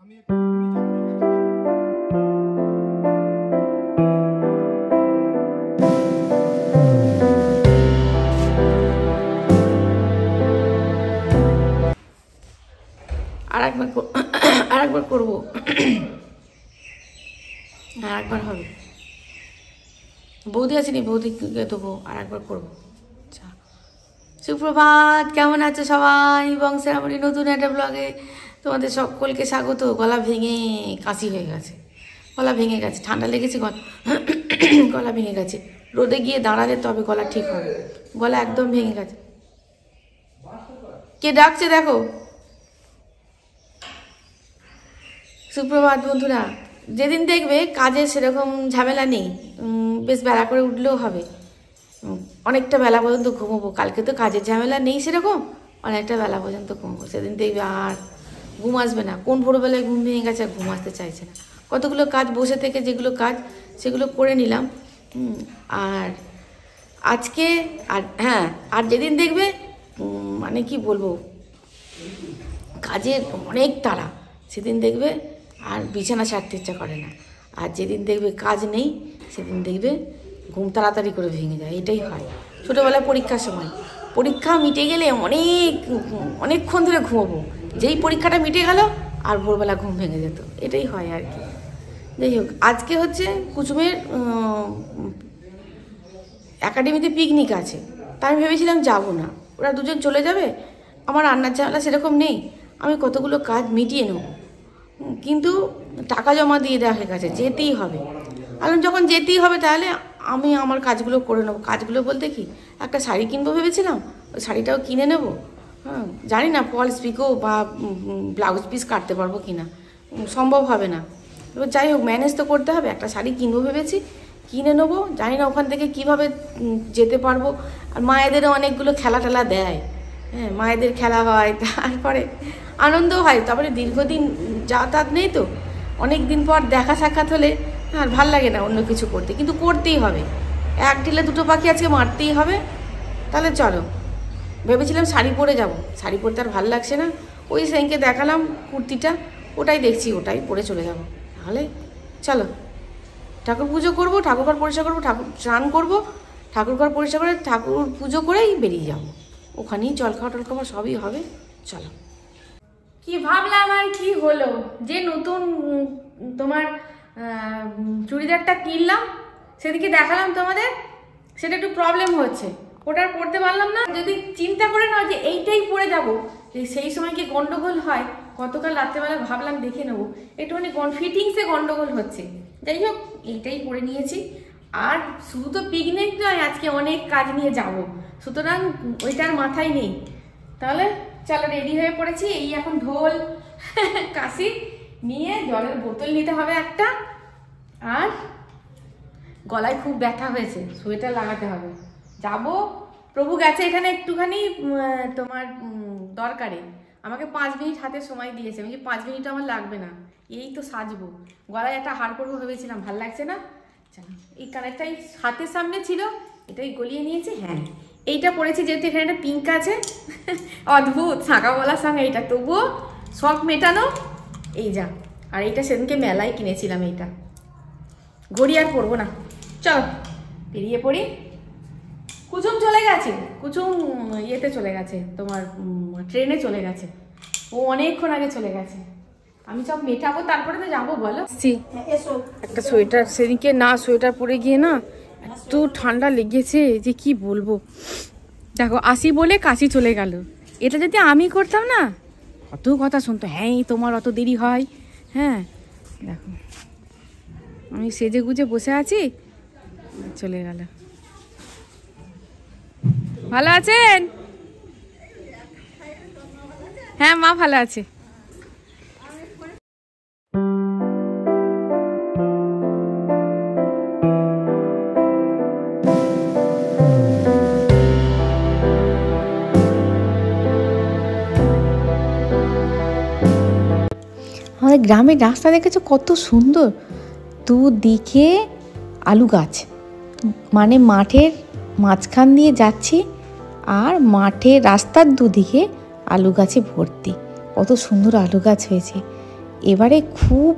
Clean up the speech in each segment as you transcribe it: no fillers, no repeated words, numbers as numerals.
আরেকবার করবো, আরেকবার হবে। বৌদি আসেনি, বৌদিকে দেবো, আরেকবার করবো। আচ্ছা, সুপ্রভাত, কেমন আছো সবাই? বংশের আমার নতুন একটা ব্লগে তোমাদের সকলকে স্বাগত। গলা ভেঙে কাশি হয়ে গেছে, গলা ভেঙে গেছে, ঠান্ডা লেগেছে, গলা ভেঙে গেছে। রোদে গিয়ে দাঁড়ালে তবে গলা ঠিক হবে, গলা একদম ভেঙে গেছে। কে ডাকছে দেখো। সুপ্রভাত বন্ধুরা। যেদিন দেখবে কাজের সেরকম ঝামেলা নেই, বেশ বেলা করে উঠলেও হবে, অনেকটা বেলা পর্যন্ত ঘুমোবো। কালকে তো কাজের ঝামেলা নেই সেরকম, অনেকটা বেলা পর্যন্ত ঘুমোবো। সেদিন দেখবে আর ঘুম আসবে না। কোন ভোরবেলায় ঘুম ভেঙে গেছে, আর ঘুম আসতে চাইছে না। কতগুলো কাজ বসে থেকে যেগুলো কাজ সেগুলো করে নিলাম। আর আজকে হ্যাঁ, আর যেদিন দেখবে মানে কি বলবো, কাজের অনেক তাড়া, সেদিন দেখবে আর বিছানা ছাড়তে ইচ্ছা করে না। আর যেদিন দেখবে কাজ নেই সেদিন দেখবে ঘুম তাড়াতাড়ি করে ভেঙে যায়। এটাই হয় ছোটোবেলায় পরীক্ষার সময়। পরীক্ষা মিটে গেলে অনেকক্ষণ ধরে ঘুমোবো, যেই পরীক্ষাটা মিটে গেল আর ভোরবেলা ঘুম ভেঙে যেত। এটাই হয় আর কি। যাই হোক, আজকে হচ্ছে কুসুমের একাডেমিতে পিকনিক আছে, তাই আমি ভেবেছিলাম যাব না। ওরা দুজন চলে যাবে, আমার রান্নার ঝামেলা সেরকম নেই, আমি কতগুলো কাজ মিটিয়ে নেব। কিন্তু টাকা জমা দিয়ে দেওয়া হয়ে গেছে, যেতেই হবে। আমি যখন যেতেই হবে তাহলে আমি আমার কাজগুলো করে নেবো। কাজগুলো বলতে কি, একটা শাড়ি কিনবো ভেবেছিলাম, ওই শাড়িটাও কিনে নেবো। হ্যাঁ, জানি না ফলস পিকো বা ব্লাউজ পিস কাটতে পারবো কি না, সম্ভব হবে না। এবার যাই হোক, ম্যানেজ তো করতে হবে। একটা শাড়ি কিনবো ভেবেছি, কিনে নেবো। জানি না ওখান থেকে কীভাবে যেতে পারবো। আর মায়েদেরও অনেকগুলো খেলা টেলা দেয়, হ্যাঁ, মায়েদের খেলা হয়, তারপরে আনন্দও হয়। তারপরে দীর্ঘদিন যাতায়াত নেই তো, অনেক দিন পর দেখা সাক্ষাৎ হলে আর ভাল লাগে না অন্য কিছু করতে, কিন্তু করতেই হবে। এক ঢিলে দুটো পাখি আজকে মারতেই হবে। তাহলে চলো, ভেবেছিলাম শাড়ি পরে যাব, শাড়ি পরতে আর ভাল লাগছে না। ওই সেদিনকে দেখালাম কুর্তিটা, ওটাই দেখছি, ওটাই পরে চলে যাব। তাহলে চলো, ঠাকুর পুজো করবো, ঠাকুরঘর পরিষ্কার করবো, ঠাকুর স্নান করবো, ঠাকুরঘর পরিষ্কার করে ঠাকুর পুজো করেই বেরিয়ে যাবো। ওখানেই জলখাওয়া টলখাওয়া সবই হবে। চলো। কি ভাবলাম আর কি হলো, যে নতুন তোমার চুড়িদারটা কিনলাম, সেদিকে দেখালাম তোমাদের, সেটা একটু প্রবলেম হচ্ছে, ওটা পরতে পারলাম না। যদি চিন্তা করে নাও যে এইটাই পরে যাব, সেই সময় কি গন্ডগোল হয়। গতকাল রাত্রেবেলা ভাবলাম দেখে নেবো, একটুখানি ফিটিংসে গন্ডগোল হচ্ছে। যাই হোক, এইটাই পরে নিয়েছি। আর শুধু তো পিকনিক নয়, আজকে অনেক কাজ নিয়ে যাব, সুতরাং ওইটার মাথায় নেই। তাহলে চলো, রেডি হয়ে পড়েছি। এই এখন ঢোল কাশি নিয়ে জলের বোতল নিতে হবে একটা, আর গলায় খুব ব্যথা হয়েছে, সোয়েটার লাগাতে হবে। যাব, প্রভু গেছে এখানে একটুখানি তোমার দরকারে, আমাকে 5 মিনিট হাতে সময় দিয়েছে। আমি 5 মিনিট আমার লাগবে না, এই তো সাজবো। গলায় একটা হার করবো ভেবেছিলাম, ভাল লাগছে না। চলো, এই কালারটাই হাতের সামনে ছিল, এটাই গলিয়ে নিয়েছি। হ্যাঁ, এইটা পরেছি যেহেতু এখানে একটা পিঙ্ক আছে, অদ্ভুত শাঁকা বলার সঙ্গে এইটা, তবুও শখ মেটানো। এই যা, আর এইটা সেদিনকে মেলায় কিনেছিলাম। এইটা ঘড়ি আর পরবো না, চল বেরিয়ে পড়ি। কুচুম চলে গেছে, কুচুম ইয়েতে চলে গেছে, তোমার ট্রেনে চলে গেছে। ও অনেকক্ষণ আগে চলে গেছে। আমি সব মেটাবো, তারপরে তো যাবো। বলো, একটা সোয়েটার, সেদিনকে না সোয়েটার পরে গিয়ে না এত ঠান্ডা লেগেছে যে কি বলবো। দেখো, আসি বলে কাশি চলে গেল। এটা যদি আমি করতাম না, কত কথা শুনতো, হ্যাঁ তোমার অত দেরি হয়। হ্যাঁ, দেখো আমি সেজে গুজে বসে আছি, চলে গেল। ভালো আছেন? হ্যাঁ, মা ভালো আছে। আমাদের গ্রামের রাস্তা দেখেছো কত সুন্দর, দুদিকে আলু গাছ, মানে মাঠের মাঝখান দিয়ে যাচ্ছি আর মাঠের রাস্তার দুদিকে আলু গাছে ভর্তি। কত সুন্দর আলু গাছ হয়েছে। এবারে খুব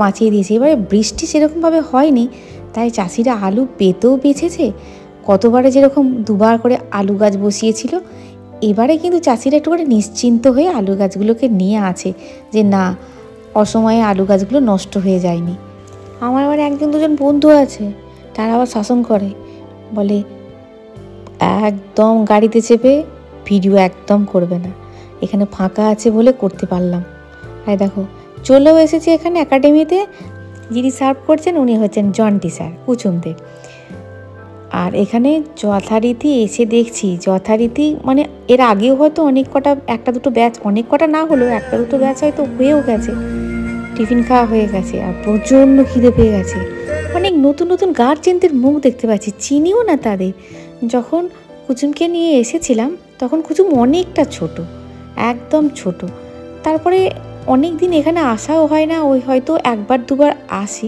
বাঁচিয়ে দিয়েছে। এবারে বৃষ্টি সেরকমভাবে হয়নি, তাই চাষিরা আলু পেতেও বেঁচেছে। কতবারে যেরকম দুবার করে আলু গাছ বসিয়েছিল, এবারে কিন্তু চাষিরা একটু করে নিশ্চিন্ত হয়ে আলু গাছগুলোকে নিয়ে আছে যে না, অসময়ে আলু গাছগুলো নষ্ট হয়ে যায়নি। আমার আবার একজন দুজন বন্ধু আছে, তারা আবার শাসন করে, বলে একদম গাড়িতে চেপে ভিডিও একদম করবে না, এখানে ফাঁকা আছে বলে করতে পারলাম। আর দেখো চলেও এসেছি এখানে একাডেমিতে। যিনি সার্ভ করছেন উনি হচ্ছেন জন্টি স্যার, কুচুমতে। আর এখানে যথারীতি এসে দেখছি, যথারীতি মানে এর আগেও হয়তো অনেক কটা, একটা দুটো ব্যাচ, অনেক কটা না হলেও একটা দুটো ব্যাচ হয়তো হয়েও গেছে, টিফিন খাওয়া হয়ে গেছে। আর প্রচণ্ড খিদে পেয়ে গেছে। অনেক নতুন নতুন গার্জেনদের মুখ দেখতে পাচ্ছি, চিনিও না তাদের। যখন কুচুমকে নিয়ে এসেছিলাম তখন কুচুম অনেকটা ছোট, একদম ছোট। তারপরে অনেক দিন এখানে আসাও হয় না, ওই হয়তো একবার দুবার আসি,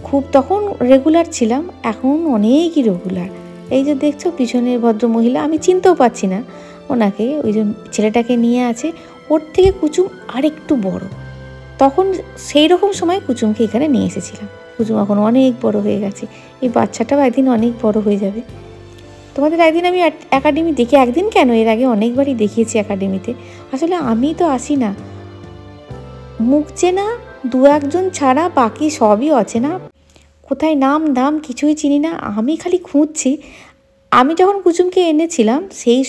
খুব তখন রেগুলার ছিলাম, এখন অনেকই রেগুলার। এই যে দেখছো পিছনের ভদ্রমহিলা, আমি চিনতেও পাচ্ছি না ওনাকে, ওই যে ছেলেটাকে নিয়ে আছে, ওর থেকে কুচুম আরেকটু বড়। তখন সেই রকম সময় কুচুমকে এখানে নিয়ে এসেছিলাম। কুচুম এখন অনেক বড় হয়ে গেছে, এই বাচ্চাটাও একদিন অনেক বড় হয়ে যাবে। তোমাদের একদিন আমি একাডেমি দেখি, একদিন কেন এর আগে অনেকবারই দেখিয়েছি একাডেমিতে। আসলে আমি তো আসি না, মুখ চেনা দু একজন ছাড়া বাকি সবই অচেনা, কোথায় নাম দাম কিছুই চিনি না। আমি খালি খুঁজছি, আমি যখন কুচুমকে এনেছিলাম সেই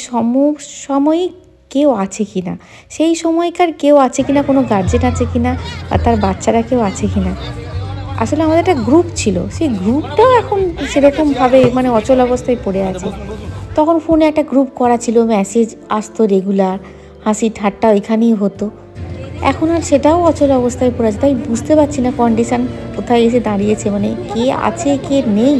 সময়ে কেউ আছে কি না, সেই সময়কার কেউ আছে কি না, কোনো গার্জেন আছে কি না, আর তার বাচ্চারা কেউ আছে কি না। আসলে আমাদের একটা গ্রুপ ছিল, সেই গ্রুপটাও এখন সেরকমভাবে মানে অচল অবস্থায় পড়ে আছে। তখন ফোনে একটা গ্রুপ করা ছিল, মেসেজ আসতো রেগুলার, হাসি ঠাট্টা ওইখানেই হতো। এখন আর সেটাও অচল অবস্থায় পড়ে আছে। তাই বুঝতে পারছি না কন্ডিশান কোথায় এসে দাঁড়িয়েছে, মানে কে আছে কে নেই,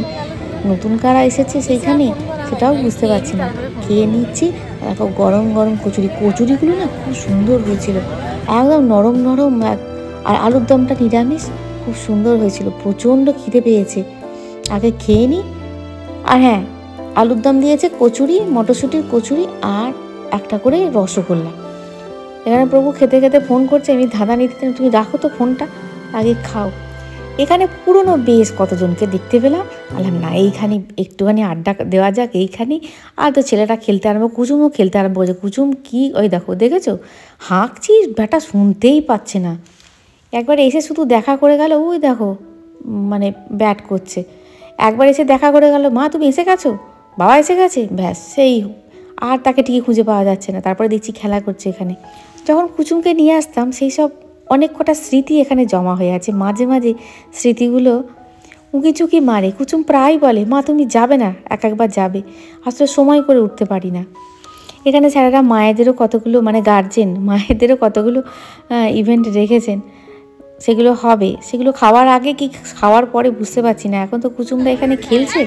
নতুন কারা এসেছে সেইখানে সেটাও বুঝতে পারছি না। খেয়ে নিচ্ছি, দেখো গরম গরম কচুরিগুলো না খুব সুন্দর হয়েছিল, একদম নরম নরম। আর আলুর দমটা নিরামিষ, খুব সুন্দর হয়েছিল। প্রচণ্ড খিদে পেয়েছে, আগে খেয়ে নিই। আর হ্যাঁ, আলুর দম দিয়েছে, কচুরি, মটরশুঁটির কচুরি আর একটা করে রসগোল্লা। এখানে প্রভু খেতে খেতে ফোন করছে, আমি ধাঁধা নিতে, তুমি রাখো তো ফোনটা, আগে খাও। এখানে পুরনো বেশ কতজনকে দেখতে পেলাম, বললাম না এইখানে একটুখানি আড্ডা দেওয়া যাক এইখানে। আর তো ছেলেটা খেলতে আরম্ভ, কুচুমও খেলতে আরম্ভ করেছে। কুচুম কি ওই দেখো, দেখেছো হাঁকছি, ব্যাটা শুনতেই পাচ্ছে না। একবার এসে শুধু দেখা করে গেল, ওই দেখো মানে ব্যাট করছে। একবার এসে দেখা করে গেল, মা তুমি এসে গেছো, বাবা এসে গেছে, ব্যাস সেই। আর তাকে ঠিকই খুঁজে পাওয়া যাচ্ছে না। তারপরে দেখছি খেলা করছে এখানে। যখন কুচুমকে নিয়ে আসতাম সেই সব অনেক কটা স্মৃতি এখানে জমা হয়ে আছে। মাঝে মাঝে স্মৃতিগুলো উঁকি চুকি মারে। কুচুম প্রায় বলে, মা তুমি যাবে না, একবার যাবে, আসলে সময় করে উঠতে পারি না। এখানে স্যারেরা মায়েদেরও কতগুলো মানে গার্জেন মায়েদেরও কতগুলো ইভেন্ট রেখেছেন, সেগুলো হবে, সেগুলো খাওয়ার আগে কি খাওয়ার পরে বুঝতে পারছি না। এখন তো কুচুমরা এখানে খেলছে।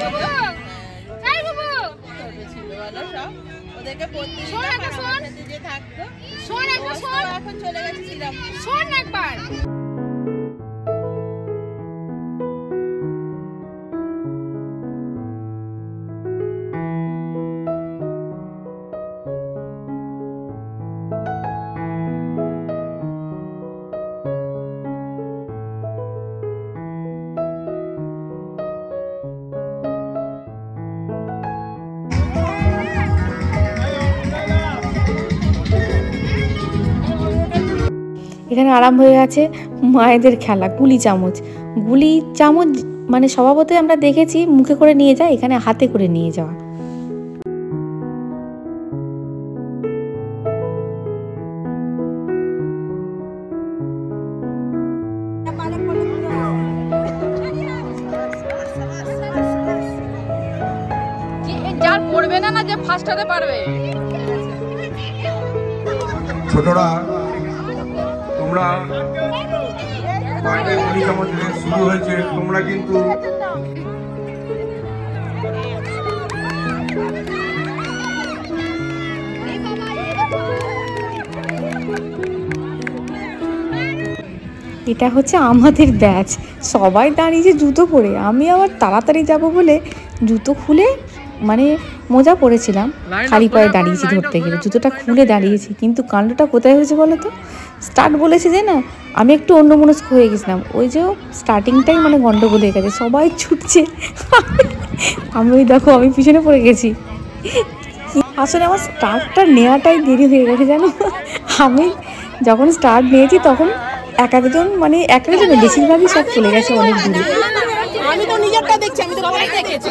এখানে আরাম হয়ে গেছে মায়েদের খেলা, গুলি চামচ। গুলি চামচ মানে স্বভাবতই আমরা দেখেছি মুখে করে নিয়ে যায়, এখানে হাতে করে নিয়ে যাওয়া। যার পড়বে না না যে ফার্স্ট হতে পারবে। ছোটরা তোমরা বাইরে গুলি চামচ শুরু হয়েছে, তোমরা কিন্তু এটা হচ্ছে আমাদের ব্যাচ, সবাই দাঁড়িয়েছে জুতো পরে। আমি আবার তাড়াতাড়ি যাব বলে জুতো খুলে মানে মোজা পরেছিলাম, খালি পায়ে দাঁড়িয়েছি ধরতে গেলে, জুতোটা খুলে দাঁড়িয়েছি। কিন্তু কাণ্ডটা কোথায় হয়েছে বলো তো, স্টার্ট বলেছে যে না, আমি একটু অন্যমনস্ক হয়ে গেছিলাম, ওই যে স্টার্টিংটাই মানে গন্ডগোল হয়ে গেছে, সবাই ছুটছে, আমি ওই দেখো আমি পিছনে পড়ে গেছি। আসলে আমার স্টার্টটা নেওয়াটাই দেরি হয়ে গেছে জানো। আমি যখন স্টার্ট নিয়েছি তখন এক একজন মানে এক একজন বেশিরভাগই সব চলে গেছে অনেক দূরে। আমি তো নিজেরটা দেখছি, আমি তো সবাই দেখেছি।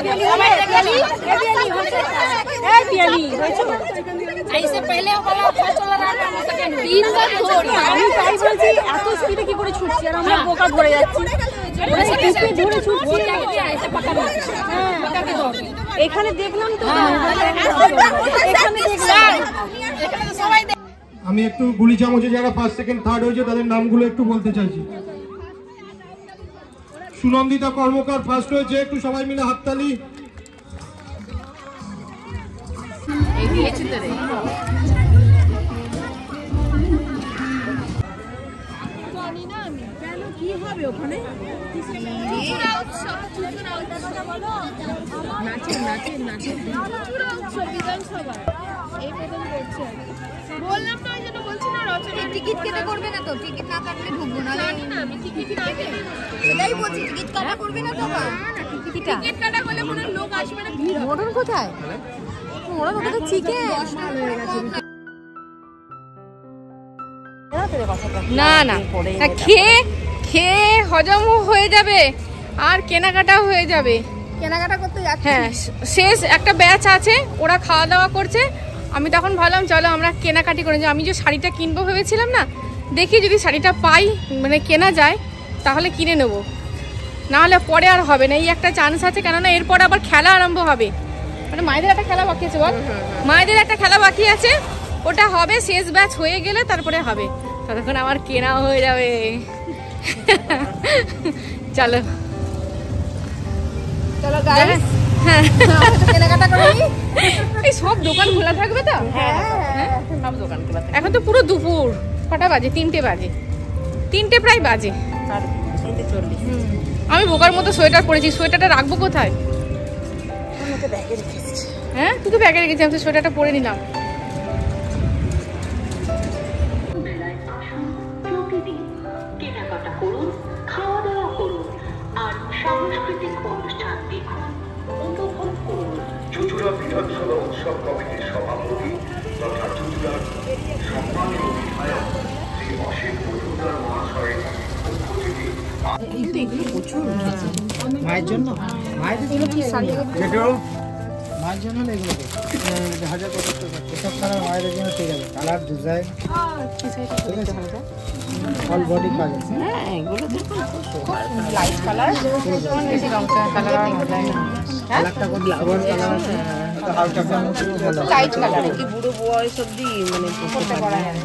ऐसे पहले वाला चला रहा था हम सेकंड 3 बार छोड़ আমি তাই বলছি এত স্পিডে কি করে ছুটছি আর আমরা বোকা ধরে যাচ্ছি স্পিডে ধরে ছুটছি ऐसे पकड़ হ্যাঁ पकड़ के दौड़ এখানে দেখলাম তো এখানে দেখলাম এখানে সবাই আমি একটু গুলি চামচে যারা ফার্স্ট সেকেন্ড থার্ড হয়েছে তাদের নামগুলো একটু বলতে চাইছি। সুনন্দিতা কর্মকার ফার্স্ট হয়েছে, একটু সবাই মিলে হাততালি। বললাম না ওই জন্য বলছি না রচনা টিকিট কেটে করবে না তো, টিকিট না কাটলে ঢুকবো না। জানি না আমি টিকিট কাটে সেটাই বলছি, টিকিট কাটা করবে না তো না, টিকিট কাটা করলে কোনো লোক আসবে না, ভিড় মোড়ন কোথায় মোড়ন ওটা চিকেন না না খেয়ে খেয়ে হজম হয়ে যাবে আর কেনাকাটাও হয়ে যাবে। কেনাকাটা করতে যাচ্ছি, হ্যাঁ শেষ একটা ব্যাচ আছে, ওরা খাওয়া দাওয়া করছে, আমি তখন ভাবলাম চলো আমরা কেনাকাটি করে যাই। আমি যে শাড়িটা কিনবো ভেবেছিলাম না, দেখি যদি শাড়িটা পাই মানে কেনা যায় তাহলে কিনে নেবো, নাহলে পরে আর হবে না, এই একটা চান্স আছে, কেননা এরপর আবার খেলা আরম্ভ হবে, মানে মায়েদের একটা খেলা বাকি আছে, বল মায়েদের একটা খেলা বাকি আছে, ওটা হবে শেষ ব্যাচ হয়ে গেলে তারপরে হবে, ততক্ষণ আমার কেনা হয়ে যাবে। চলো চলো গাইস হ্যাঁ কেনাকাটা করি। এই সব দোকান খোলা থাকবে তো? হ্যাঁ সব দোকান খোলা থাকবে। এখন তো পুরো দুপুর, কটা বাজে? 3টে বাজে, 3টে প্রায় বাজে। আমি বোকার মতো সোয়েটার পরেছি, সোয়েটারটা রাখবো কোথায়? হ্যাঁ তুই তো ব্যাগে রেখেছি, আমি তো সোয়েটারটা পরে নিলাম। কেনাকাটা করুন, খাওয়া দাওয়া করুন আর সাংস্কৃতিক অনুষ্ঠান দেখুন, উপভোগ করুন। চুঁচুড়া বিধানসভা উৎসব কমিটির সভাপতি তথা চুঁচুড়ার সম্মানীয় বিধায়ক শ্রী অসীম মজুমদার মহাশয়ের পক্ষ থেকে মায়ের জন্য মায়ের জন্য কি শাড়ি মায়ের জন্য এগুলো 1000 এসব কালার মায়ের জন্য ঠিক আছে, কালার ডিজাইন অল বডি কাজ আছে। হ্যাঁ এগুলো দেখুন লাইট কালার, বেশি রং কালার আর মজা না, কালারটা কোন লাভার কালার আছে, এটা হালকা ভালো লাইট কালার কি বুড়ো বয়স অবধি মানে করতে করা যাবে।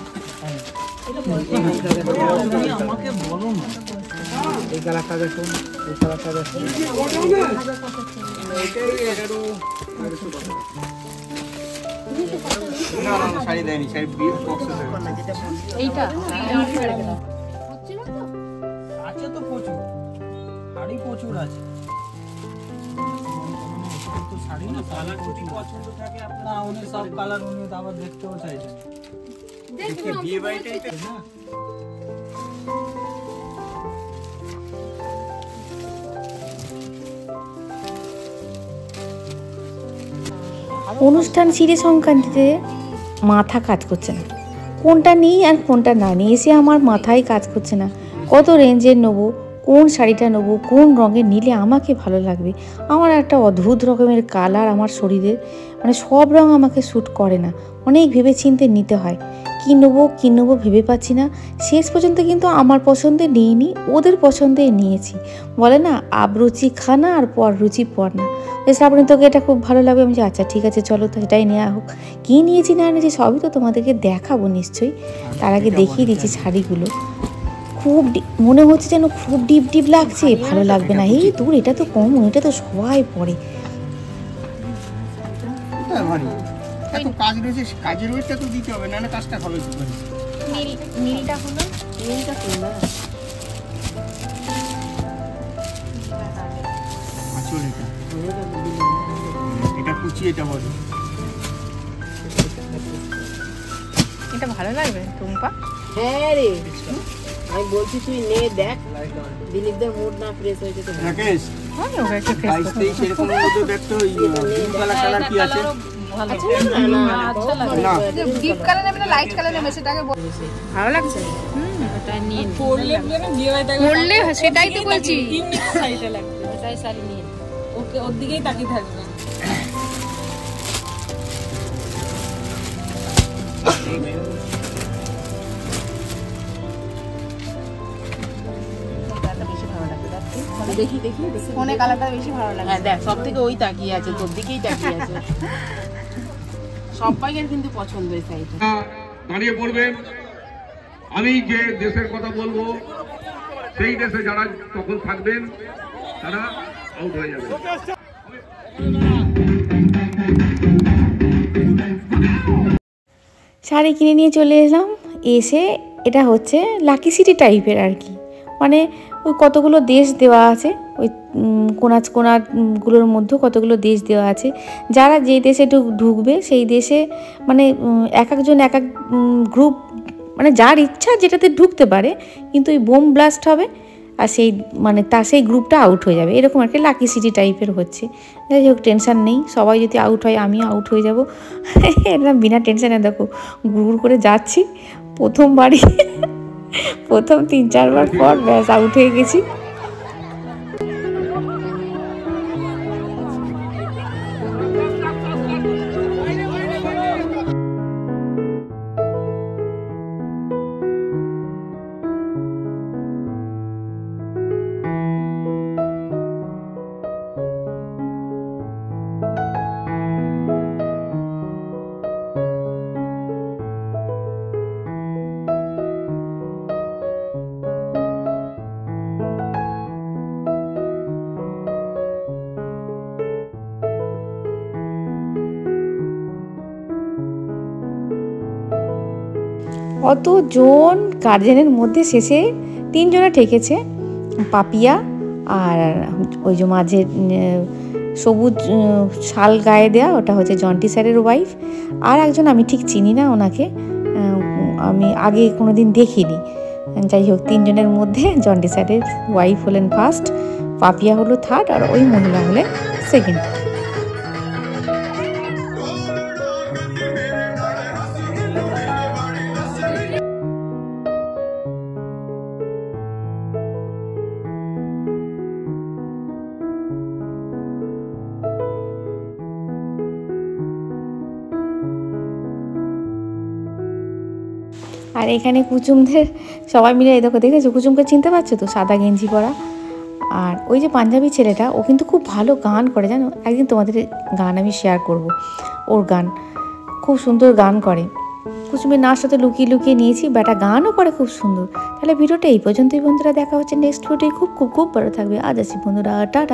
আমাকে বলো না, এই কালারটা দেখুন, এই কালারটা দেখুন, না না শাড়ি দেয়নি, শাড়ি বক্সে এইটা আছে তো প্রচুর শাড়ি, প্রচুর আছে, তো শাড়ি না কালার যদি পছন্দ থাকে আপনারা উনি সব কালার উনি আবার দেখতেও চাইছেন, দেখুন বিয়ে বাড়িটাই না। অনুষ্ঠান সিঁড়ি সংক্রান্তিতে মাথা কাজ করছে না, কোনটা নিই আর কোনটা না নিই, এসে আমার মাথায় কাজ করছে না, কত রেঞ্জের নেবো, কোন শাড়িটা নেবো, কোন রঙের নিলে আমাকে ভালো লাগবে। আমার একটা অদ্ভুত রকমের কালার আমার শরীরের, মানে সব রঙ আমাকে শ্যুট করে না, অনেক ভেবে চিন্তে নিতে হয়, কী নেবো ভেবে পাচ্ছি না। শেষ পর্যন্ত কিন্তু আমার পছন্দে নিইনি, ওদের পছন্দে নিয়েছি। বলে না আবরুচি খানা আর পর রুচি পর না, শ্রাবণী তোকে এটা খুব ভালো লাগবে, আমি আচ্ছা ঠিক আছে চলো তো এটাই নেওয়া হোক। কী নিয়েছি না নিয়েছি সবই তো তোমাদেরকে দেখাবো নিশ্চয়ই, তার আগে দেখিয়ে দিচ্ছি শাড়িগুলো। খুব মনে হচ্ছে যেন খুব ডিপ লাগছে, ভালো লাগবে না, এই দূর এটা তো কম, এটা তো সবাই পরে। এত কাজ রয়েছে, কাজের ওয়েটটা তো দিতে হবে, না না কাজটা হবে কি করে। নীলটা হলো নীলটা সুন্দর, আঁচল এটা বলছি এটা বলো। এটা ভালো লাগবে টুম্পা? হ্যাঁ রে, আমি বলছি তুই নে দেখ, দিলীপদের মুড না ফ্রেশ হয়েছে তো। রাকেশ হ্যাঁ ওটা একটা ফেস 22-23 এরকম মধ্যে দেখতো কালার কি আছে? না ডিপ কালার নেবে না লাইট কালার নেবে সেটাকে ভালো লাগছে। ওটা নিয়ে নে। পড়লে সেটাই তো বলছি। ওটাই শাড়ি নিয়ে নে। ওকে ওর দিকেই তাকিয়ে থাকবে। দেখি দেখি ফোনে কালারটা বেশি ভালো লাগে। হ্যাঁ দেখ, সব থেকে ওই তাকিয়ে আছে, তোর দিকেই তাকিয়ে আছে। সবাইয়ের কিন্তু পছন্দ এই শাড়িটা। দাঁড়িয়ে পড়বেন। আমি যে দেশের কথা বলবো সেই দেশে যারা তখন থাকবেন তারা আউট হয়ে যাবে। শাড়ি কিনে নিয়ে চলে এলাম। এসে এটা হচ্ছে লাকি সিটি টাইপের আর কি, মানে ওই কতগুলো দেশ দেওয়া আছে, ওই কোনাগুলোর মধ্যে কতগুলো দেশ দেওয়া আছে। যারা যে দেশে ঢুকবে সেই দেশে মানে এক একজন এক এক গ্রুপ, মানে যার ইচ্ছা যেটাতে ঢুকতে পারে, কিন্তু ওই বোম ব্লাস্ট হবে আর সেই মানে সেই গ্রুপটা আউট হয়ে যাবে, এরকম একটা লাকি সিটি টাইপের হচ্ছে। যাই হোক, টেনশান নেই, সবাই যদি আউট হয় আমিও আউট হয়ে যাব। এরকম বিনা টেনশানে দেখো গুড় করে যাচ্ছি। প্রথমবারই প্রথম 3-4 বার পর ব্যাস আউট হয়ে গেছি। অতজন গার্জেনের মধ্যে শেষে 3 জনে ঠেকেছে, পাপিয়া আর ওই যে মাঝে সবুজ শাল গায়ে দেয়া, ওটা হচ্ছে জন্টি স্যারের ওয়াইফ। আর একজন আমি ঠিক চিনি না ওনাকে, আমি আগে কোনোদিন দেখিনি। যাই হোক, 3 জনের মধ্যে জন্টি স্যারের ওয়াইফ হলেন ফার্স্ট, পাপিয়া হলো থার্ড, আর ওই মহিলা হলেন সেকেন্ড। আর এখানে কুচুমদের সবাই মিলে এই দেখো, দেখেছো কুচুমকে চিনতে পারছো তো, সাদা গেঞ্জি পরা। আর ওই যে পাঞ্জাবি ছেলেটা, ও কিন্তু খুব ভালো গান করে, জানো। একদিন তোমাদের গান আমি শেয়ার করব, ওর গান খুব সুন্দর গান করে। কুচুমের নাচ সাথে লুকিয়ে লুকিয়ে নিয়েছি, ব্যাটা গানও করে খুব সুন্দর। তাহলে ভিডিওটা এই পর্যন্তই বন্ধুরা, দেখা হচ্ছে নেক্সট ভিডিও। খুব খুব খুব ভালো থাকবে। আজ আসি বন্ধুরা, টাটা।